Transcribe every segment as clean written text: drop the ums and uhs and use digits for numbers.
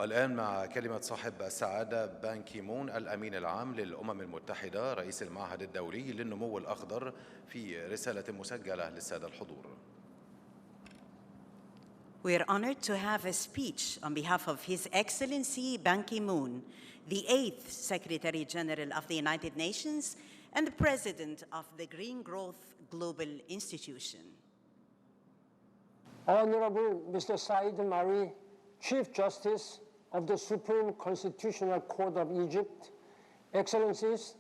والآن مع كلمة صاحب السعادة بان كيمون الأمين العام للأمم المتحدة رئيس المعهد الدولي للنمو الأخضر في رسالة مسجلة للسادة الحضور. We are honored to have a speech on behalf of His Excellency Ban Ki-moon, the 8th Secretary General of the United Nations and the President of the Green Growth Global Institution. Honorable Mr. Said Mari, Chief Justice of the Supreme Constitutional Court of Egypt, Excellencies,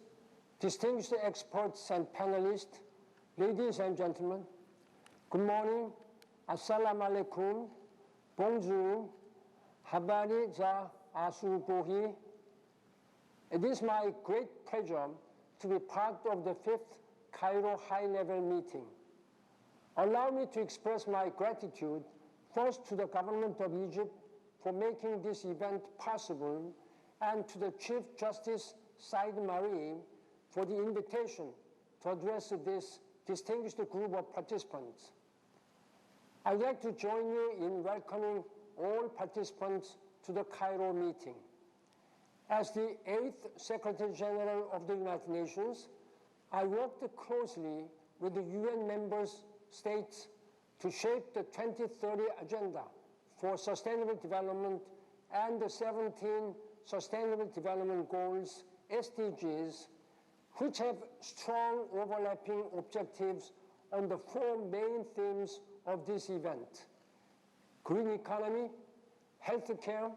distinguished experts and panelists, ladies and gentlemen, good morning, assalamu alaikum, bonjour, habari za asubuhi. It is my great pleasure to be part of the 5th Cairo high-level meeting. Allow me to express my gratitude first to the government of Egypt for making this event possible, and to the Chief Justice Said Mari for the invitation to address this distinguished group of participants. I'd like to join you in welcoming all participants to the Cairo meeting. As the 8th Secretary General of the United Nations, I worked closely with the UN member states to shape the 2030 Agenda for Sustainable Development and the 17 Sustainable Development Goals, SDGs, which have strong overlapping objectives on the 4 main themes of this event: green economy, healthcare,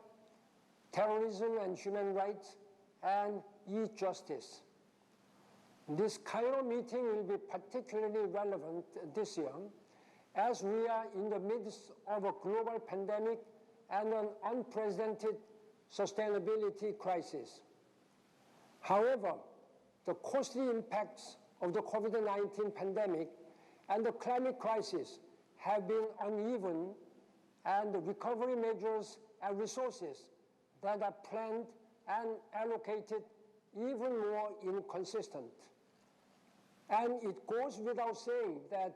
terrorism and human rights, and e-justice. This Cairo meeting will be particularly relevant this year, as we are in the midst of a global pandemic and an unprecedented sustainability crisis. However, the costly impacts of the COVID-19 pandemic and the climate crisis have been uneven, and the recovery measures and resources that are planned and allocated even more inconsistent. And it goes without saying that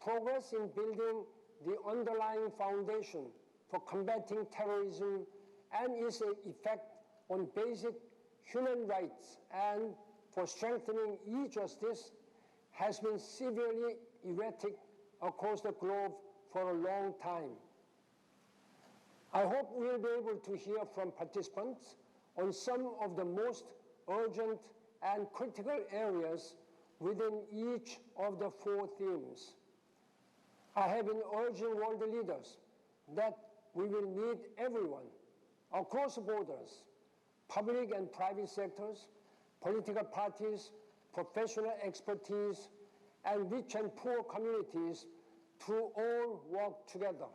progress in building the underlying foundation for combating terrorism and its effect on basic human rights and for strengthening e-justice has been severely erratic across the globe for a long time. I hope we'll be able to hear from participants on some of the most urgent and critical areas within each of the 4 themes. I have been urging world leaders that we will need everyone across borders, public and private sectors, political parties, professional expertise, and rich and poor communities to all work together.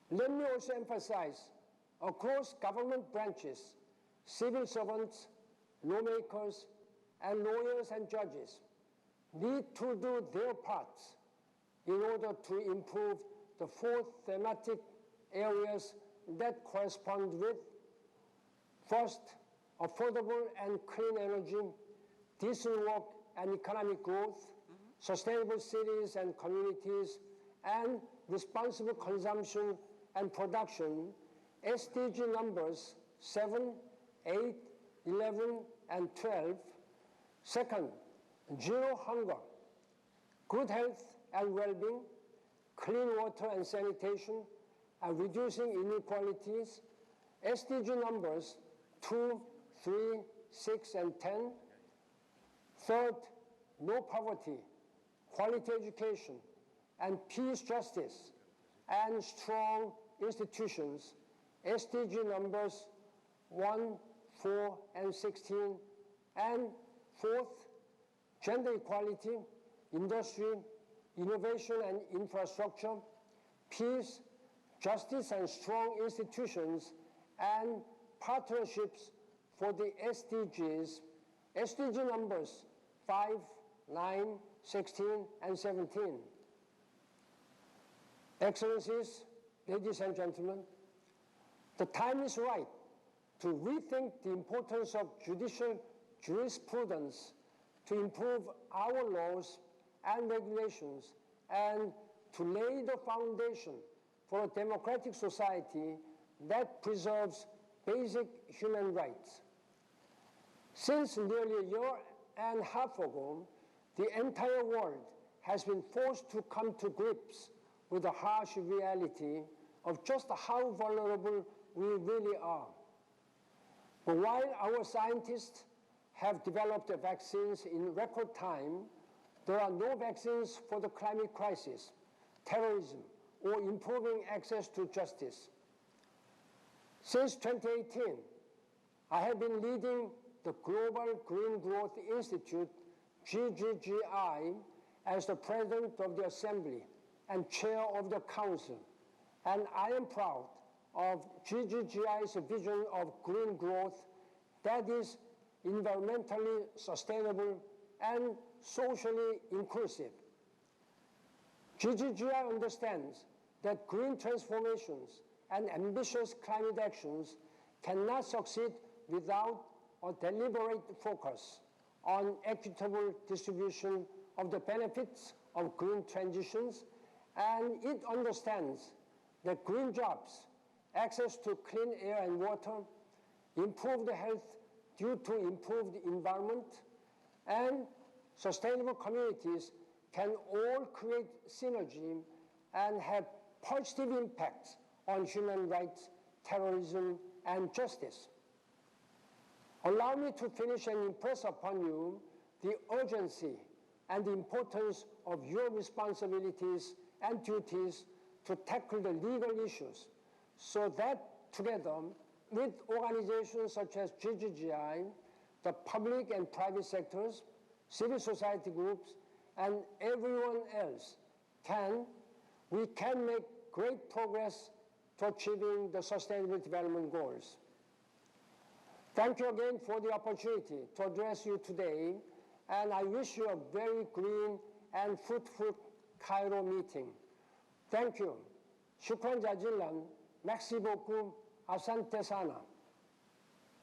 Let me also emphasize, across government branches, civil servants, lawmakers, and lawyers and judges need to do their parts in order to improve the 4 thematic areas that correspond with: first, affordable and clean energy, decent work and economic growth, sustainable cities and communities, and responsible consumption and production, SDG numbers 7, 8, 11, and 12. Second, zero hunger, good health and well-being, clean water and sanitation, and reducing inequalities, SDG numbers 2, 3, 6, and 10. Third, no poverty, quality education, and peace, justice, and strong institutions, SDG numbers 1, 4, and 16. And fourth, gender equality, industry, innovation and infrastructure, peace, justice and strong institutions, and partnerships for the SDGs, SDG numbers 5, 9, 16, and 17. Excellencies, ladies and gentlemen, the time is right to rethink the importance of judicial jurisprudence to improve our laws and regulations, and to lay the foundation for a democratic society that preserves basic human rights. Since nearly a year and a half ago, the entire world has been forced to come to grips with the harsh reality of just how vulnerable we really are. But while our scientists have developed the vaccines in record time, there are no vaccines for the climate crisis, terrorism, or improving access to justice. Since 2018, I have been leading the Global Green Growth Institute, GGGI, as the President of the Assembly and Chair of the Council, and I am proud of GGGI's vision of green growth that is environmentally sustainable and socially inclusive. GGGI understands that green transformations and ambitious climate actions cannot succeed without a deliberate focus on equitable distribution of the benefits of green transitions, and it understands that green jobs, access to clean air and water, improved health due to improved environment, and sustainable communities can all create synergy and have positive impacts on human rights, terrorism, and justice. Allow me to finish and impress upon you the urgency and the importance of your responsibilities and duties to tackle the legal issues so that together with organizations such as GGGI, the public and private sectors, civil society groups, and everyone else we can make great progress to achieving the Sustainable Development Goals. Thank you again for the opportunity to address you today, and I wish you a very green and fruitful Cairo meeting. Thank you. Shukran jazilan. Merci beaucoup. Asante sana.